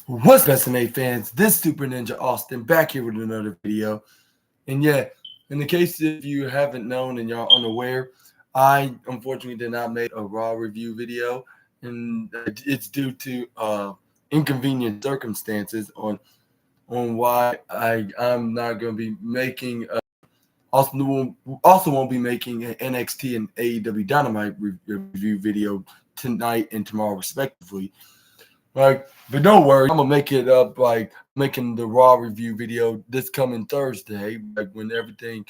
What's up, SNA fans? This Super Ninja Austin back here with another video. And yeah, in the case if you haven't known and y'all unaware, I unfortunately did not make a Raw review video, and it's due to inconvenient circumstances on why I'm not going to be making. Also won't be making an NXT and AEW Dynamite review video tonight and tomorrow respectively. But don't worry, I'm gonna make it up like making the Raw review video this coming Thursday, like when everything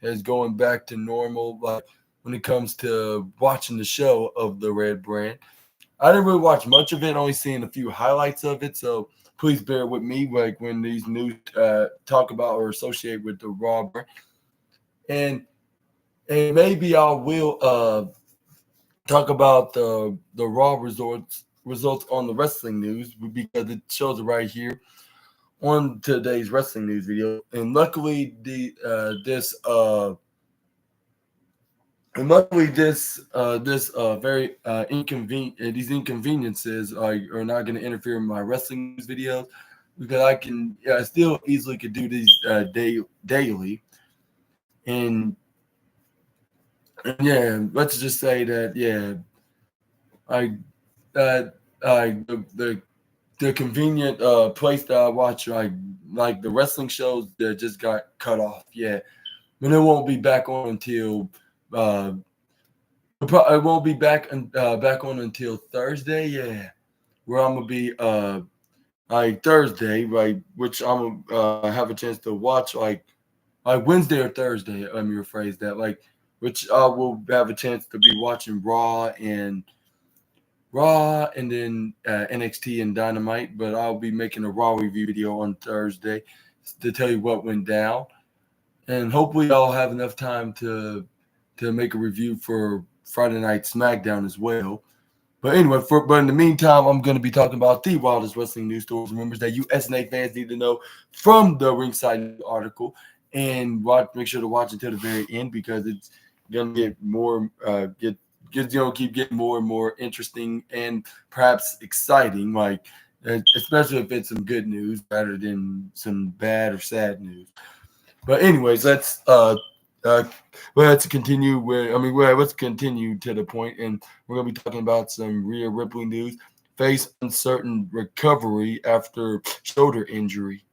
is going back to normal, like when it comes to watching the show of the Red Brand. I didn't really watch much of it, only seeing a few highlights of it, so please bear with me like when these news talk about or associate with the Raw brand. And maybe I will talk about the Raw results on the wrestling news because it shows it right here on today's wrestling news video. And luckily, this very inconvenient these inconveniences are not going to interfere with my wrestling news videos because I still easily could do these daily. And yeah, let's just say that I the convenient place that I watch like the wrestling shows that just got cut off. Yeah, but it won't be back on until it won't be back on until Thursday. Yeah, where I'm gonna be like Thursday, right? Which I'm gonna have a chance to watch like Wednesday or Thursday. Let me rephrase that. Like which I will have a chance to be watching Raw and then NXT and Dynamite, but I'll be making a Raw review video on Thursday to tell you what went down, and hopefully I'll have enough time to make a review for Friday Night SmackDown as well. But anyway, but in the meantime, I'm going to be talking about the wildest wrestling news stories and rumors that you SNA fans need to know from the Ringside article, and make sure to watch it to the very end because it's going to get more keep getting more and more interesting and perhaps exciting, like especially if it's some good news rather than some bad or sad news. But anyways, uh let's continue let's continue to the point, and we're gonna be talking about some Rhea Ripley news. Face uncertain recovery after shoulder injury.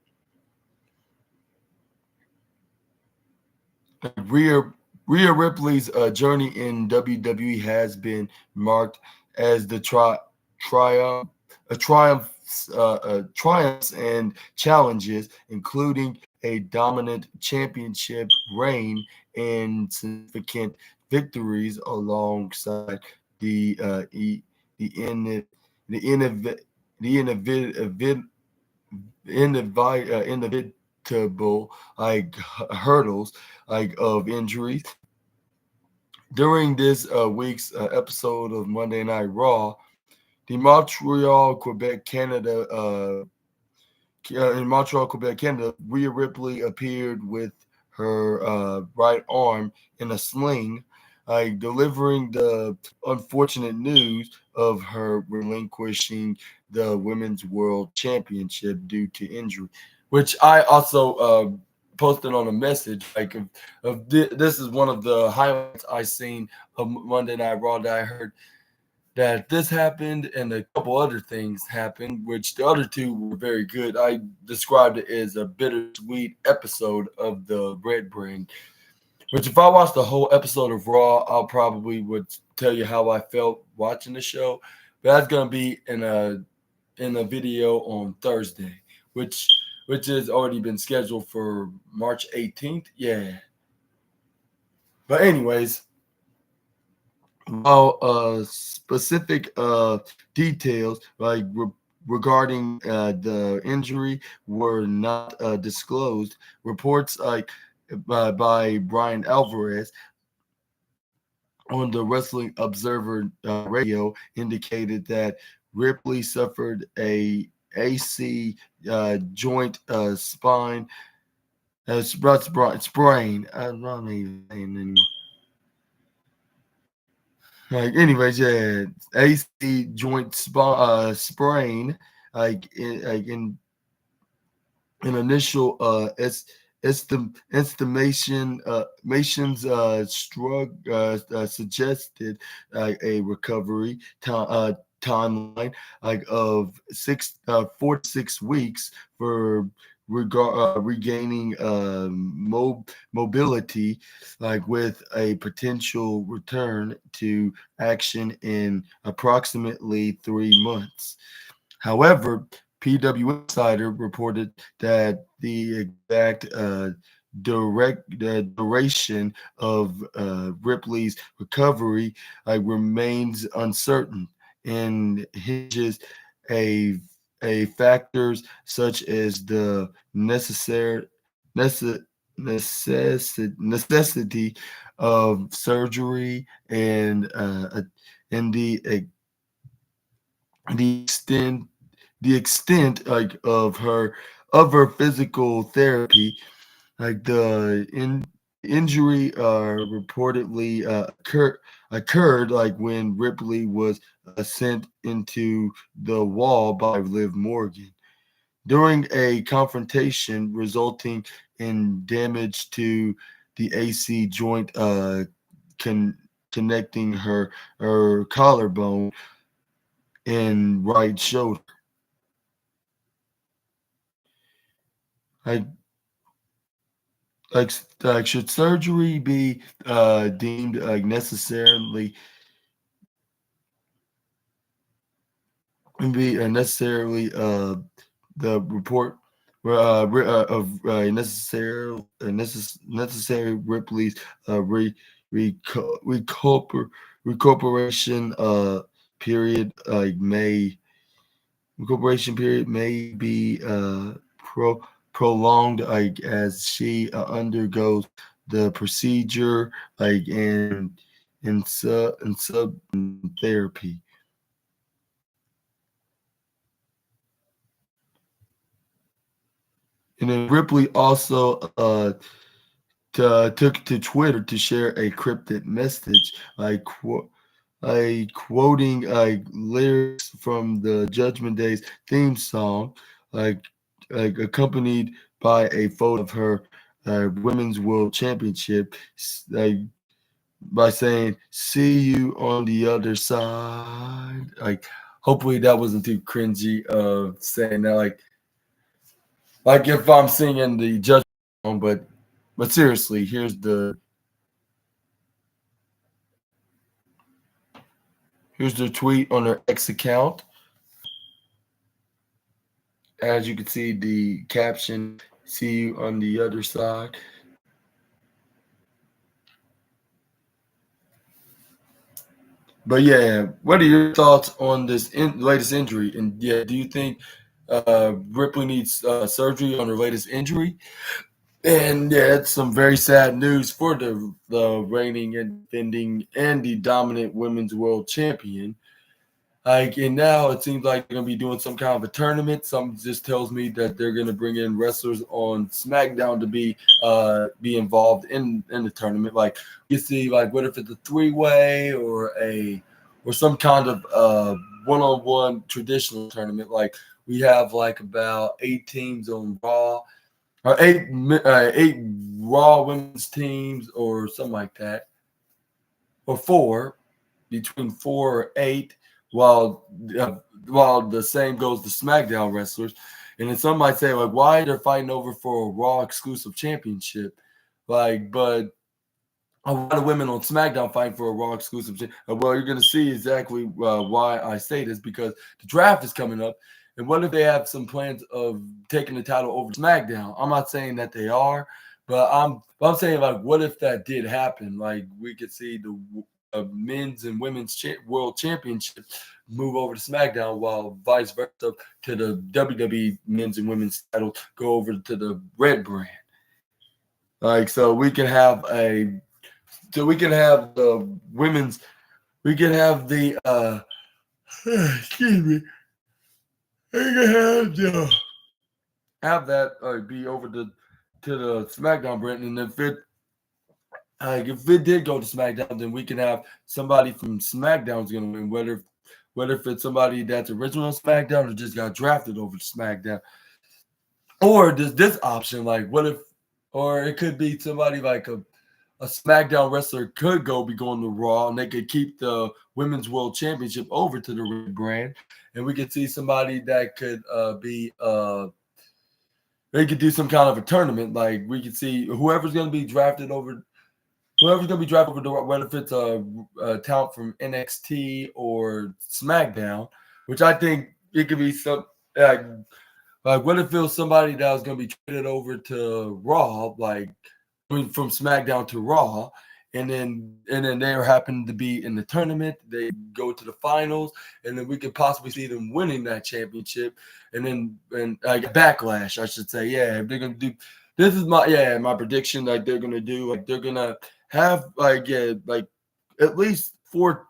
Rhea Rhea Ripley's journey in WWE has been marked as the triumph, triumphs and challenges, including a dominant championship reign and significant victories alongside the the in the innov- the inevitable hurdles of injuries. During this week's episode of Monday Night Raw, the Montreal, Quebec, Canada, in Montreal, Quebec, Canada, Rhea Ripley appeared with her right arm in a sling, delivering the unfortunate news of her relinquishing the Women's World Championship due to injury, which I also posted on a message. This is one of the highlights I seen of Monday Night Raw that I heard that this happened and a couple other things happened, which the other two were very good. I described it as a bittersweet episode of the Red Brand, which if I watched the whole episode of Raw, I'll probably would tell you how I felt watching the show. But that's gonna be in a video on Thursday, which has already been scheduled for March 18th. Yeah. But anyways, while specific details regarding the injury were not disclosed, reports by Brian Alvarez on the Wrestling Observer Radio indicated that Ripley suffered a AC joint spine sprain. I'm not even saying anymore. Anyways, yeah, AC joint sprain in an initial estimation suggested a recovery timeline of 4 to 6 weeks for regaining mobility, with a potential return to action in approximately 3 months. However, PW Insider reported that the exact duration of Ripley's recovery remains uncertain and hinges a factors such as the necess- necessity of surgery and the extent of her physical therapy. The injury reportedly occurred when Ripley was sent into the wall by Liv Morgan during a confrontation, resulting in damage to the AC joint connecting her collarbone and right shoulder. Like like should surgery be deemed necessarily the report of necessary Ripley's recuperation period may be prolonged as she undergoes the procedure in sub therapy. And then Ripley also took to Twitter to share a cryptic message, quoting lyrics from the Judgment Day's theme song, like accompanied by a photo of her Women's World Championship, by saying "See you on the other side." Hopefully that wasn't too cringy of saying that, like if I'm singing the Judgment song, but seriously, here's the tweet on her X account. As you can see, the caption, "See you on the other side." But yeah, what are your thoughts on this latest injury? And yeah, do you think Ripley needs surgery on her latest injury? And yeah, it's some very sad news for the reigning and defending and the dominant women's world champion. And now it seems like they're gonna be doing some kind of a tournament. Something just tells me that they're gonna bring in wrestlers on SmackDown to be involved in the tournament. Like you see, what if it's a 3-way or some kind of one-on-one traditional tournament? Like we have about 8 teams on Raw, or eight Raw women's teams, or something like that, or four, between 4 or 8, while while the same goes to SmackDown wrestlers. And then some might say, why they're fighting over for a Raw exclusive championship? But a lot of women on SmackDown fighting for a Raw exclusive championship. Well, you're going to see exactly why I say this, because the draft is coming up. And what if they have some plans of taking the title over to SmackDown? I'm not saying that they are, but I'm saying, what if that did happen? We could see the men's and women's world championship move over to SmackDown, while vice versa to the WWE men's and women's title go over to the Red brand. So we can have the women's, we can have the excuse me, we can have that be over to the SmackDown brand. And if it did go to SmackDown, then we can have somebody from SmackDown's going to win, whether if it's somebody that's original on SmackDown or just got drafted over to SmackDown. Or does this option, like what if, or it could be somebody like a SmackDown wrestler could be going to Raw and they could keep the Women's World Championship over to the Red brand. And we could see somebody that could they could do some kind of a tournament. Like we could see whoever's going to be drafted over the, whether if it's a talent from NXT or SmackDown, which I think it could be some like what if it was somebody that was going to be traded over to Raw, like from SmackDown to Raw, and then they happen to be in the tournament. They go to the finals, and then we could possibly see them winning that championship, and then backlash, I should say. Yeah, if they're gonna do. This is my prediction. Like they're gonna do, like they're gonna have like at least four.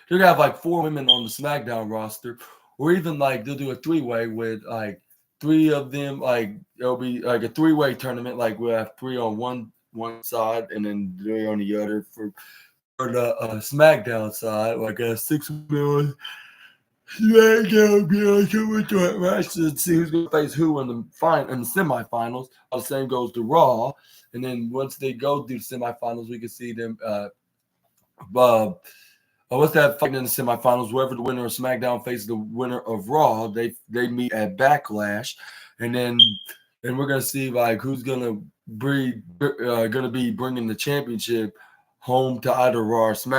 They're gonna have like 4 women on the SmackDown roster, or even like they'll do a 3-way with like 3 of them. Like it'll be like a 3-way tournament. Like we'll have 3 on one side and then 3 on the other for the SmackDown side. Like a 6-woman SmackDown match to see who's gonna face who in the semifinals. The same goes to Raw, and then once they go through the semifinals, we can see them. What's that fight in the semifinals? Whoever the winner of SmackDown faces the winner of Raw, they meet at Backlash, and we're gonna see like who's gonna be bringing the championship home to either Raw or SmackDown.